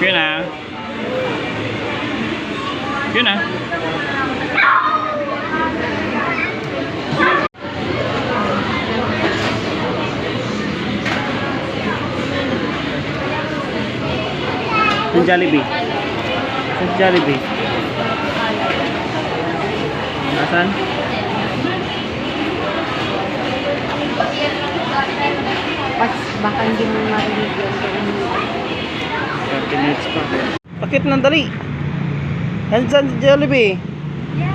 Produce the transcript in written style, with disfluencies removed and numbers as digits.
Yun na. Yun na. Yung Jollibee. Yung Jollibee. Nasaan? Baka hindi mo marinig yun. 30 minutes pa. Bakit nang dali? Hansan Jollibee? Yeah,